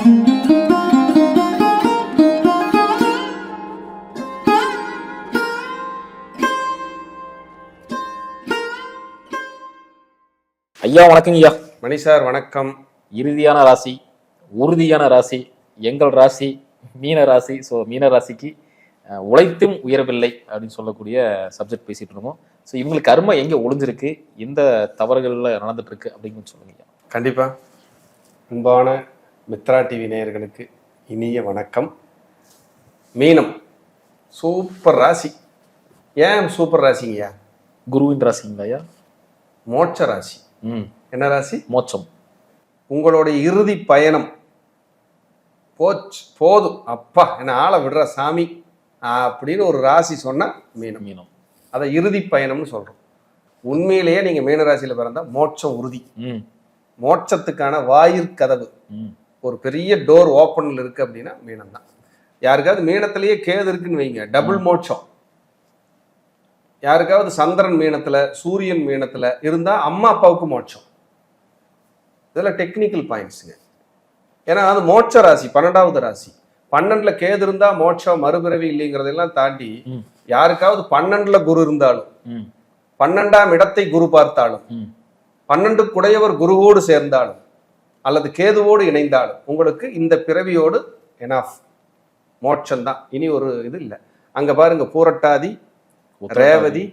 ஐயா வணக்கங்க ஐயா. மணி சார் வணக்கம். இறுதியான ராசி, உறுதியான ராசி, எங்கள் ராசி மீன ராசி. ஸோ மீன ராசிக்கு உழைத்தும் உயரவில்லை அப்படின்னு சொல்லக்கூடிய சப்ஜெக்ட் பேசிட்டு இருக்கோம். ஸோ இவங்களுக்கு கர்ம எங்க ஒளிஞ்சிருக்கு, எந்த தவறுகள்ல நடந்துட்டு இருக்கு அப்படின்னு சொல்லுங்க ஐயா. கண்டிப்பா. அன்பான மித்ரா டிவி நேயர்களுக்கு இனிய வணக்கம். மீனம் சூப்பர் ராசி. ஏன் சூப்பர் ராசிங்கய்யா? குருவின் ராசிங்களா ஐயா? மோட்ச ராசி. என்ன ராசி? மோட்சம். உங்களுடைய இறுதி பயணம் போதும் அப்பா என்ன ஆளை விடுற சாமி அப்படின்னு ஒரு ராசி சொன்னா மீனம். மீனம் அதை இறுதி பயணம்னு சொல்றோம். உண்மையிலேயே நீங்க மீன ராசியில பிறந்தா மோட்சம் உறுதி. மோட்சத்துக்கான வாயிற்கதவு, ஒரு பெரிய டோர் ஓப்பன்ல இருக்கு அப்படின்னா மீனம் தான். யாருக்காவது மீனத்திலேயே கேது இருக்குன்னு வைங்க, டபுள் மோட்சம். யாருக்காவது சந்திரன் மீனத்துல, சூரியன் மீனத்துல இருந்தா அம்மா அப்பாவுக்கு மோட்சம். இதெல்லாம் டெக்னிக்கல் பாயிண்ட்ஸுங்க. ஏன்னா அது மோட்ச ராசி, 12வது ராசி. 12ல கேது இருந்தா மோட்சம், மறுபிறவி இல்லைங்கிறதெல்லாம் தாண்டி யாருக்காவது 12ல குரு இருந்தாலும், 12ஆம் இடத்தை குரு பார்த்தாலும், 12 குடையவர் குருவோடு சேர்ந்தாலும் அல்லது கேதுவோடு இணைந்தாலும் உங்களுக்கு இந்த பிறவியோடு எனாஃப் மோட்சம் தான். இனி ஒரு இது இல்லை. அங்க பாருங்க, பூரட்டாதி, ரேவதி,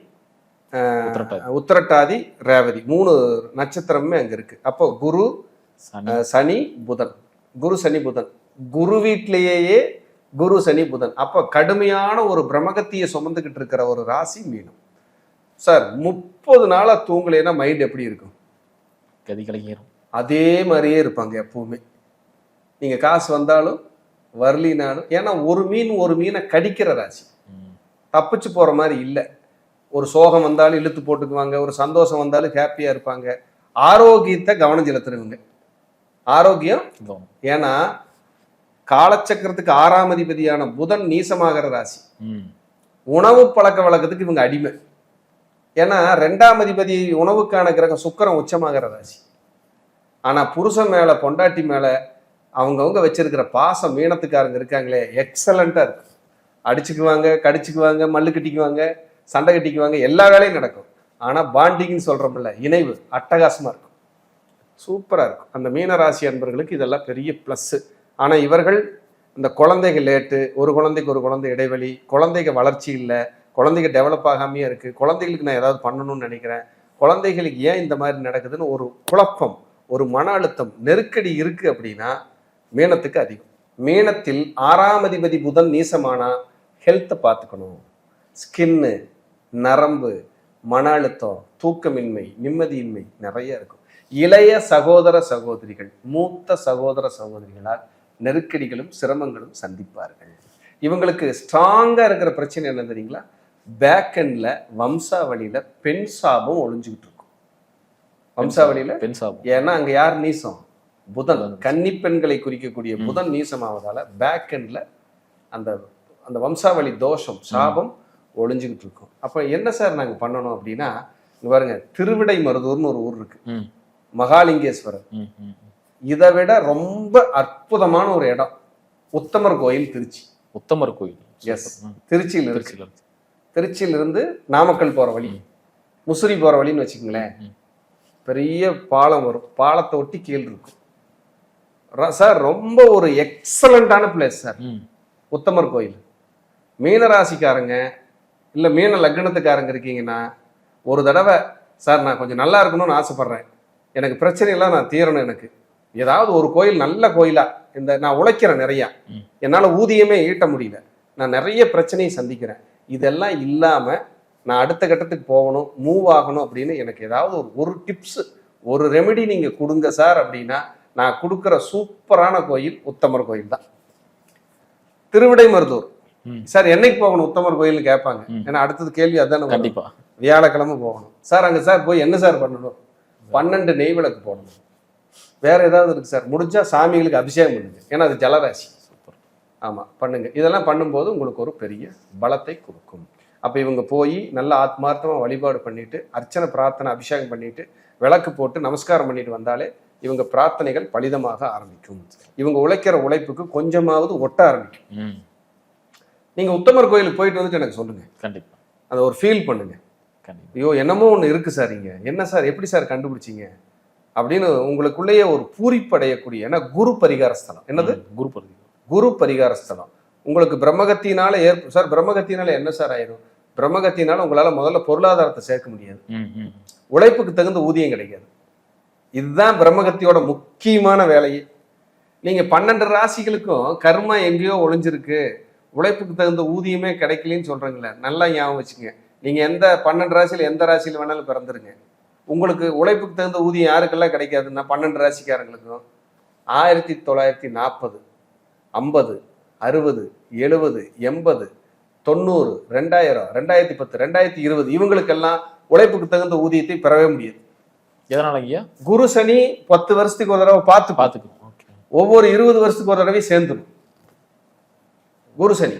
உத்திரட்டாதி, ரேவதி 3 நட்சத்திரமே அங்க இருக்கு. அப்போ குரு, சனி, புதன். குரு சனி புதன், குரு வீட்டிலேயே குரு சனி புதன். அப்போ கடுமையான ஒரு பிரமகத்தியை சுமந்துக்கிட்டு இருக்கிற ஒரு ராசி மீனம். சார் 30 நாளா தூங்கலைன்னா மைண்ட் எப்படி இருக்கும்? கதி கலங்கிரும். அதே மாதிரியே இருப்பாங்க எப்பவுமே. நீங்க காசு வந்தாலும் வரலினாலும், ஏன்னா ஒரு மீனை கடிக்கிற ராசி. தப்பிச்சு போற மாதிரி இல்லை. ஒரு சோகம் வந்தாலும் இழுத்து போட்டுக்குவாங்க, ஒரு சந்தோஷம் வந்தாலும் ஹாப்பியா இருப்பாங்க. ஆரோக்கியத்தை கவனம் செலுத்துறவங்க. ஆரோக்கியம். ஏன்னா காலச்சக்கரத்துக்கு 6ஆம் அதிபதியான புதன் நீசமாகிற ராசி. உணவு பழக்க வழக்கத்துக்கு இவங்க அடிமை. ஏன்னா 2ஆம் அதிபதி உணவுக்கான கிரகம் சுக்கிரன் உச்சமாகிற ராசி. ஆனா புருஷன் மேல, பொண்டாட்டி மேல அவங்கவுங்க வச்சிருக்கிற பாசம் மீனத்துக்காரங்க இருக்காங்களே, எக்ஸலண்டா இருக்கு. அடிச்சுக்குவாங்க, கடிச்சுக்குவாங்க, மல்லு கட்டிக்குவாங்க, சண்டை கட்டிக்குவாங்க, எல்லா வேலையும் நடக்கும். ஆனா பாண்டிங்னு சொல்றோம்ல, இணைவு அட்டகாசமா இருக்கும், சூப்பரா இருக்கும். அந்த மீனராசி அன்பர்களுக்கு இதெல்லாம் பெரிய பிளஸ். ஆனா இவர்கள் இந்த குழந்தைகள் லேட்டு, ஒரு குழந்தைக்கு ஒரு குழந்தை இடைவெளி, குழந்தைங்க வளர்ச்சி இல்லை, குழந்தைங்க டெவலப் ஆகாமையே இருக்கு, குழந்தைகளுக்கு நான் ஏதாவது பண்ணணும்னு நினைக்கிறேன், குழந்தைகளுக்கு ஏன் இந்த மாதிரி நடக்குதுன்னு ஒரு குழப்பம், ஒரு மன அழுத்தம், நெருக்கடி இருக்கு அப்படின்னா மீனத்துக்கு அதிகம். மீனத்தில் 6ஆம் அதிபதி புதன் நீசமானா ஹெல்த்தை பார்த்துக்கணும். ஸ்கின்னு, நரம்பு, மன அழுத்தம், தூக்கமின்மை, நிம்மதியின்மை நிறைய இருக்கும். இளைய சகோதர சகோதரிகள், மூத்த சகோதர சகோதரிகளால் நெருக்கடிகளும் சிரமங்களும் சந்திப்பார்கள். இவங்களுக்கு ஸ்ட்ராங்கா இருக்கிற பிரச்சனை என்ன தெரியுங்களா? பேக் எண்ட்ல வம்சாவளியில பெண் சாபம் ஒளிஞ்சுக்கிட்டு இருக்கும். வம்சாவளியில பெண் சாபம். ஏன்னா அங்க யார் நீசம்? புதன். கன்னி பெண்களை குறிக்கக்கூடிய புதன் நீசமாவதால பேக் எண்ட்ல அந்த அந்த வம்சாவளி தோஷம், சாபம் ஒளிஞ்சுக்கிட்டு இருக்கும். அப்ப என்ன சார் நாங்க பண்ணணும் அப்படின்னா, இங்க பாருங்க, திருவிடை மருதூர்னு ஒரு ஊர் இருக்கு, மகாலிங்கேஸ்வரர். இதை விட ரொம்ப அற்புதமான ஒரு இடம் உத்தமர் கோயில், திருச்சி. உத்தமர் கோயில், எஸ், திருச்சியில் இருக்கு. திருச்சியிலிருந்து நாமக்கல் போற வழி, முசிறி போற வழின்னு வச்சுக்கோங்களேன். பெரிய பாலம் வரும், பாலத்தை ஒட்டி கீழ் இருக்கும் சார். ரொம்ப ஒரு எக்ஸலண்டான பிளேஸ் சார் உத்தமர் கோயில். மீனராசிக்காரங்க இல்லை மீன லக்னத்துக்காரங்க இருக்கீங்கன்னா ஒரு தடவை, சார் நான் கொஞ்சம் நல்லா இருக்கணும்னு ஆசைப்படுறேன், எனக்கு பிரச்சனையெல்லாம் நான் தீரணும், எனக்கு ஏதாவது ஒரு கோயில் நல்ல கோயிலா, இந்த நான் உழைக்கிறேன் நிறையா, என்னால் ஊதியமே ஈட்ட முடியல, நான் நிறைய பிரச்சனையை சந்திக்கிறேன், இதெல்லாம் இல்லாமல் நான் அடுத்த கட்டத்துக்கு போகணும், மூவ் ஆகணும் அப்படின்னு எனக்கு ஏதாவது ஒரு டிப்ஸ், ஒரு ரெமெடி நீங்கள் கொடுங்க சார் அப்படின்னா நான் கொடுக்குற சூப்பரான கோயில் உத்தமர் கோயில் தான். திருவிடை மருதூர். சார் என்னைக்கு போகணும் உத்தமர் கோயில்னு கேட்பாங்க. ஏன்னா அடுத்தது கேள்வி அதானே. கண்டிப்பா வியாழக்கிழமை போகணும் சார். அங்கே சார் போய் என்ன சார் பண்ணணும்? 12 நெய் விளக்கு போடணும். வேற ஏதாவது இருக்கு சார்? முடிஞ்சா சாமிகளுக்கு அபிஷேகம் பண்ணுங்க, ஏன்னா அது ஜலராசி. ஆமா, பண்ணுங்க. இதெல்லாம் பண்ணும்போது உங்களுக்கு ஒரு பெரிய பலத்தை கொடுக்கும். அப்போ இவங்க போய் நல்ல ஆத்மார்த்தமாக வழிபாடு பண்ணிட்டு, அர்ச்சனை பிரார்த்தனை அபிஷேகம் பண்ணிட்டு, விளக்கு போட்டு நமஸ்காரம் பண்ணிட்டு வந்தாலே இவங்க பிரார்த்தனைகள் பலிதமாக ஆரம்பிக்கும். இவங்க உழைக்கிற உழைப்புக்கு கொஞ்சமாவது ஒட்ட ஆரம்பிக்கும். நீங்க உத்தமர் கோயிலுக்கு போயிட்டு வந்துட்டு எனக்கு சொல்லுங்க, கண்டிப்பா அதை ஒரு ஃபீல் பண்ணுங்க. ஐயோ என்னமோ ஒண்ணு இருக்கு சார், இங்க என்ன சார், எப்படி சார் கண்டுபிடிச்சீங்க அப்படின்னு உங்களுக்குள்ளேயே ஒரு பூரிப்படையக்கூடிய, ஏன்னா குரு பரிகார ஸ்தலம். என்னது? குரு பரிகார ஸ்தலம். உங்களுக்கு பிரம்மகத்தினால சார் பிரம்மகத்தினால என்ன சார் ஆயிரும்? பிரம்மகத்தினால உங்களால முதல்ல பொருளாதாரத்தை சேர்க்க முடியாது, உழைப்புக்கு தகுந்த ஊதியம் கிடைக்காது. இதுதான் பிரம்மகத்தியோட முக்கியமான வேலையே. நீங்க 12 ராசிகளுக்கும் கர்மா எங்கேயோ ஒளிஞ்சிருக்கு, உழைப்புக்கு தகுந்த ஊதியமே கிடைக்கலன்னு சொல்றீங்களே, நல்லா ஞாபகம் வச்சுங்க. நீங்க எந்த 12 ராசியில எந்த ராசியில வேணாலும் பிறந்துருங்க, உங்களுக்கு உழைப்புக்கு தகுந்த ஊதியம் யாருக்கெல்லாம் கிடைக்காதுன்னா 12 ராசிக்காரங்களுக்கும் 1940, 50, 60, 70, 80, 90, 2000, 2010, 2020 இவங்களுக்கெல்லாம் உழைப்புக்கு தகுந்த ஊதியத்தை பெறவே முடியாது. எதனால ஐயா? குரு சனி 10 வருஷத்துக்கு ஒரு தடவை பார்த்துக்கணும், ஒவ்வொரு 20 வருஷத்துக்கு ஒரு தடவை சேர்ந்துடும் குரு சனி.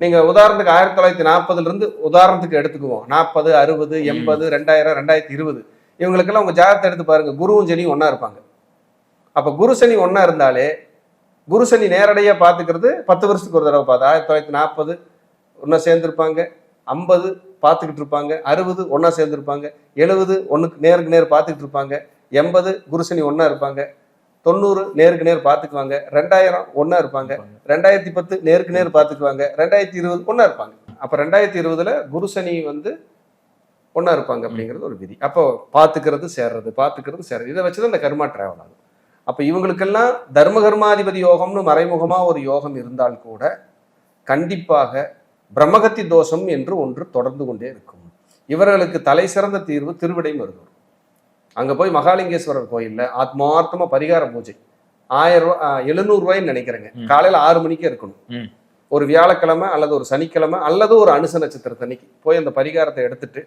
நீங்க உதாரணத்துக்கு 1940 இருந்து உதாரணத்துக்கு எடுத்துக்குவோம், 40, 60, 80, 2000, 2020 இவங்களுக்கெல்லாம் உங்க ஜாதகத்தை எடுத்து பாருங்க, குருவும் சனியும் ஒன்னா இருப்பாங்க. அப்ப குரு சனி ஒன்னா இருந்தாலே, குரு சனி நேரடியா பாத்துக்கிறது 10 வருஷத்துக்கு ஒரு தடவை பார்த்து 1940 ஒன்னா சேர்ந்திருப்பாங்க, 50 பார்த்துக்கிட்டு இருப்பாங்க, 60 ஒன்னா சேர்ந்திருப்பாங்க, 70 ஒண்ணுக்கு நேருக்கு நேர் பார்த்துக்கிட்டு இருப்பாங்க, 80 குரு சனி ஒன்னா இருப்பாங்க, 90 நேருக்கு நேர் பார்த்துக்குவாங்க, 2000 ஒன்னா இருப்பாங்க, 2010 நேருக்கு நேர் பார்த்துக்குவாங்க, 2020 ஒன்னா இருப்பாங்க. அப்ப 2020ல குரு சனி ஒன்னா இருப்பாங்க அப்படிங்கிறது ஒரு விதி. அப்போ பார்த்துக்கிறது சேர்றது, பார்த்துக்கிறது சேர்றது, இதை வச்சுதான் இந்த கர்மா டிராவல் ஆகும். அப்ப இவங்களுக்கெல்லாம் தர்ம கர்மாதிபதி யோகம்னு மறைமுகமா ஒரு யோகம் இருந்தால் கூட கண்டிப்பாக பிரம்மகத்தி தோஷம் என்று ஒன்று தொடர்ந்து கொண்டே இருக்கும். இவர்களுக்கு தலை சிறந்த தீர்வு திருவிடை மருதூர். அங்க போய் மகாலிங்கேஸ்வரர் கோயில்ல ஆத்மார்த்தமா பரிகார பூஜை 700 ரூபாய்ன்னு நினைக்கிறேங்க. காலையில 6 மணிக்கே இருக்கணும். ஒரு வியாழக்கிழமை அல்லது ஒரு சனிக்கிழமை அல்லது ஒரு அனுச நட்சத்திரத்தன்னைக்கு போய் அந்த பரிகாரத்தை எடுத்துட்டு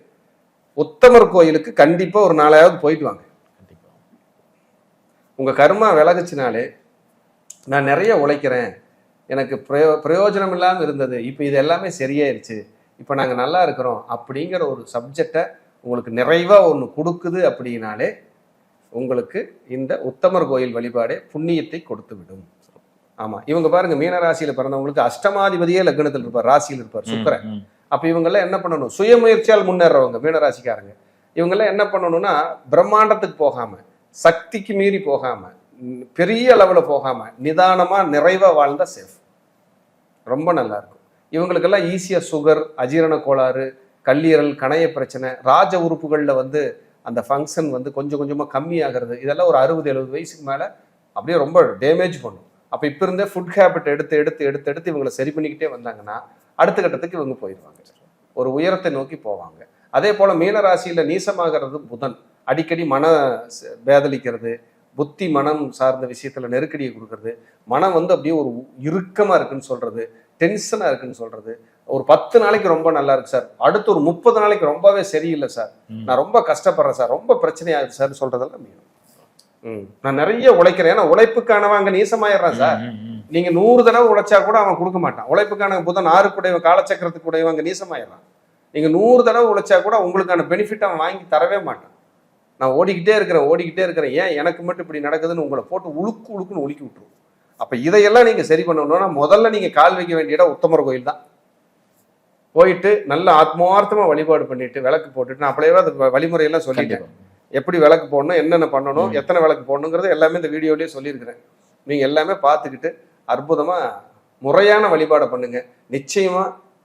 உத்தமர் கோயிலுக்கு கண்டிப்பா ஒரு நாளாவது போயிட்டு வாங்க. உங்க கர்மா விலகுச்சினாலே, நான் நிறைய உழைக்கிறேன், எனக்கு பிரயோஜனம் இல்லாமல் இருந்தது, இப்போ இது எல்லாமே சரியாயிருச்சு, இப்போ நாங்கள் நல்லா இருக்கிறோம் அப்படிங்கிற ஒரு சப்ஜெக்டை உங்களுக்கு நிறைவாக ஒன்று கொடுக்குது அப்படின்னாலே உங்களுக்கு இந்த உத்தமர் கோயில் வழிபாடே புண்ணியத்தை கொடுத்து விடும். ஆமாம், இவங்க பாருங்க, மீன ராசியில் பிறந்தவங்களுக்கு அஷ்டமாதிபதியே லக்னத்தில் இருப்பார், ராசியில் இருப்பார் சுக்கிரன். அப்போ இவங்கெல்லாம் என்ன பண்ணணும்? சுயமுயற்சியால் முன்னேறவங்க மீனராசிக்காரங்க. இவங்கெல்லாம் என்ன பண்ணணும்னா, பிரம்மாண்டத்துக்கு போகாம, சக்திக்கு மீறி போகாம, பெரிய அளவுல போகாம, நிதானமா நிறைவா வாழ்ந்தா சேஃப், ரொம்ப நல்லா இருக்கும். இவங்களுக்கெல்லாம் ஈஸியா சுகர், அஜீரண கோளாறு, கல்லீரல், கணைய பிரச்சனை, ராஜ உறுப்புகள்ல அந்த ஃபங்க்ஷன் கொஞ்சம் கொஞ்சமா கம்மி ஆகிறது, இதெல்லாம் ஒரு 60-70 வயசுக்கு மேல அப்படியே ரொம்ப டேமேஜ் பண்ணும். அப்ப இப்ப இருந்தே ஃபுட் ஹேபிட் எடுத்து எடுத்து எடுத்து எடுத்து இவங்களை சரி பண்ணிக்கிட்டே வந்தாங்கன்னா அடுத்த கட்டத்துக்கு இவங்க போயிடுவாங்க, ஒரு உயரத்தை நோக்கி போவாங்க. அதே போல மீனராசியில நீசமாகிறது புதன், அடிக்கடி மன வேதலிக்கிறது, புத்தி மனம் சார்ந்த விஷயத்துல நெருக்கடியை கொடுக்கறது, மனம் அப்படியே ஒரு இறுக்கமா இருக்குன்னு சொல்றது, டென்ஷனா இருக்குன்னு சொல்றது, ஒரு 10 நாளைக்கு ரொம்ப நல்லா இருக்கு சார், அடுத்து ஒரு 30 நாளைக்கு ரொம்பவே சரியில்லை சார், நான் ரொம்ப கஷ்டப்படுறேன் சார், ரொம்ப பிரச்சனையாகுது சார் சொல்றதெல்லாம் மீன். நான் நிறைய உழைக்கிறேன், ஏன்னா உழைப்புக்கானவன் அங்க நீசமாயிடுறான் சார். நீங்க 100 தடவை உழைச்சா கூட அவன் கொடுக்க மாட்டான். உழைப்புக்கான புதன் 6 கூடையவன், காலச்சக்கரத்துக்கு கூடையவன் அங்க நீசமாயிடுறான். நீங்க 100 தடவை உழைச்சா கூட உங்களுக்கான பெனிஃபிட் அவன் வாங்கி தரவே மாட்டான். நான் ஓடிக்கிட்டே இருக்கிறேன், ஏன் எனக்கு மட்டும் இப்படி நடக்குதுன்னு உங்களை போட்டு உழுக்குன்னு உலுக்கி விட்டுரும். அப்ப இதையெல்லாம் நீங்க சரி பண்ணணும்னா முதல்ல நீங்க கால் வைக்க வேண்டிய இடம் உத்தமர் கோயில் தான். போயிட்டு நல்ல ஆத்மார்த்தமா வழிபாடு பண்ணிட்டு விளக்கு போட்டுட்டு, நான் அப்படியே அந்த வழிமுறையெல்லாம் சொல்லிட்டேன், எப்படி விளக்கு போடணும், என்னென்ன பண்ணணும், எத்தனை விளக்கு போடணுங்கிறது எல்லாமே இந்த வீடியோலயே சொல்லியிருக்கிறேன். நீங்க எல்லாமே பார்த்துக்கிட்டு அற்புதமா முறையான வழிபாடை பண்ணுங்க. நிச்சயமா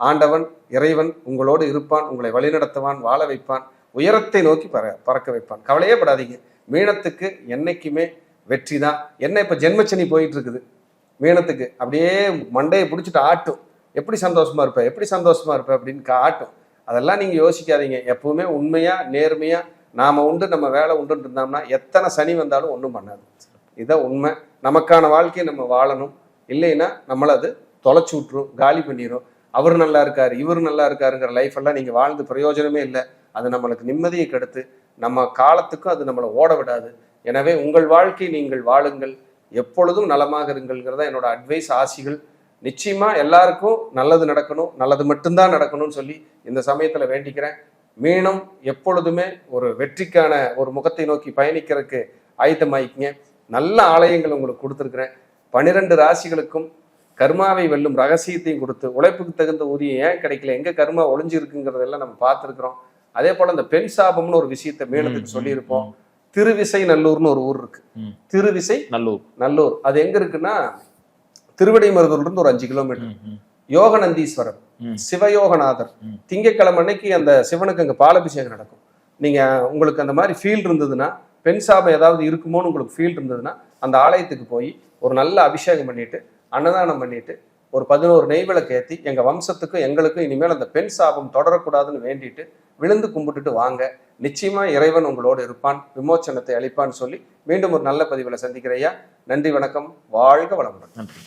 ஆண்டவன் இறைவன் உங்களோடு இருப்பான், உங்களை வழிநடத்துவான், வாழ வைப்பான், உயரத்தை நோக்கி பறக்க வைப்பான். கவலையே படாதீங்க. மீனத்துக்கு என்னைக்குமே வெற்றி தான். என்ன இப்ப ஜென்மச்சனி போயிட்டு இருக்குது, மீனத்துக்கு அப்படியே மண்டையை பிடிச்சிட்டு ஆட்டும், எப்படி சந்தோஷமா இருப்ப அப்படின்னு ஆட்டும். அதெல்லாம் நீங்க யோசிக்காதீங்க. எப்பவுமே உண்மையா நேர்மையா நாம உண்டு நம்ம வேலை உண்டுன்னு இருந்தோம்னா எத்தனை சனி வந்தாலும் ஒன்றும் பண்ணாது. இதான் உண்மை. நமக்கான வாழ்க்கையை நம்ம வாழணும், இல்லைன்னா நம்மளை அது தொலைச்சி விட்டுரும், காலி பண்ணிடும். அவர் நல்லா இருக்காரு, இவர் நல்லா இருக்காருங்கிற லைஃப் எல்லாம் நீங்க வாழ்ந்து பிரயோஜனமே இல்லை. அது நம்மளுக்கு நிம்மதியை கெடுத்து நம்ம காலத்துக்கும் அது நம்மளை ஓட விடாது. எனவே உங்கள் வாழ்க்கை நீங்கள் வாழுங்கள், எப்பொழுதும் நலமாக இருங்கள்ங்கிறதா என்னோட அட்வைஸ், ஆசிகள். நிச்சயமா எல்லாருக்கும் நல்லது நடக்கணும், நல்லது மட்டும்தான் நடக்கணும்னு சொல்லி இந்த சமயத்துல வேண்டிக்கிறேன். மீனம் எப்பொழுதுமே ஒரு வெற்றிக்கான ஒரு முகத்தை நோக்கி பயணிக்கிறதுக்கு ஆயத்தமாயிக்கங்க. நல்ல ஆலயங்கள் உங்களுக்கு கொடுத்துருக்குறேன். 12 ராசிகளுக்கும் கர்மாவை வெல்லும் ரகசியத்தையும் கொடுத்து உழைப்புக்கு தகுந்த ஊதியம் ஏன் கிடைக்கல, எங்க கர்மா ஒளிஞ்சிருக்குங்கிறதெல்லாம் நம்ம பார்த்துருக்குறோம். அதே போல இந்த பெண் சாபம்னு ஒரு விஷயத்த மேலத்துக்கு சொல்லியிருப்போம். திருவிசை நல்லூர்னு ஒரு ஊர் இருக்கு. திருவிசை நல்லூர் அது எங்க இருக்குன்னா திருவிடைமருதூர்ல இருந்து ஒரு 5 கிலோமீட்டர். யோகநந்தீஸ்வரர், சிவயோகநாதர், திங்கட்கிழமை அன்னைக்கு அந்த சிவனுக்கு அங்க பாலாபிஷேகம் நடக்கும். நீங்க உங்களுக்கு அந்த மாதிரி ஃபீல் இருந்ததுன்னா, பெண் சாபம் ஏதாவது இருக்குமோன்னு உங்களுக்கு ஃபீல் இருந்ததுன்னா, அந்த ஆலயத்துக்கு போய் ஒரு நல்ல அபிஷேகம் பண்ணிட்டு அன்னதானம் பண்ணிட்டு ஒரு 11 நெய்விளக்கு ஏற்றி எங்க வம்சத்துக்கும் எங்களுக்கும் இனிமேல் அந்த பெண் சாபம் தொடரக்கூடாதுன்னு வேண்டிட்டு விழுந்து கும்பிட்டுட்டு வாங்க. நிச்சயமா இறைவன் உங்களோடு இருப்பான், விமோச்சனத்தை அளிப்பான்னு சொல்லி மீண்டும் ஒரு நல்ல பதிவில் சந்திக்கிறையா. நன்றி, வணக்கம், வாழ்க வளமுடன். நன்றி.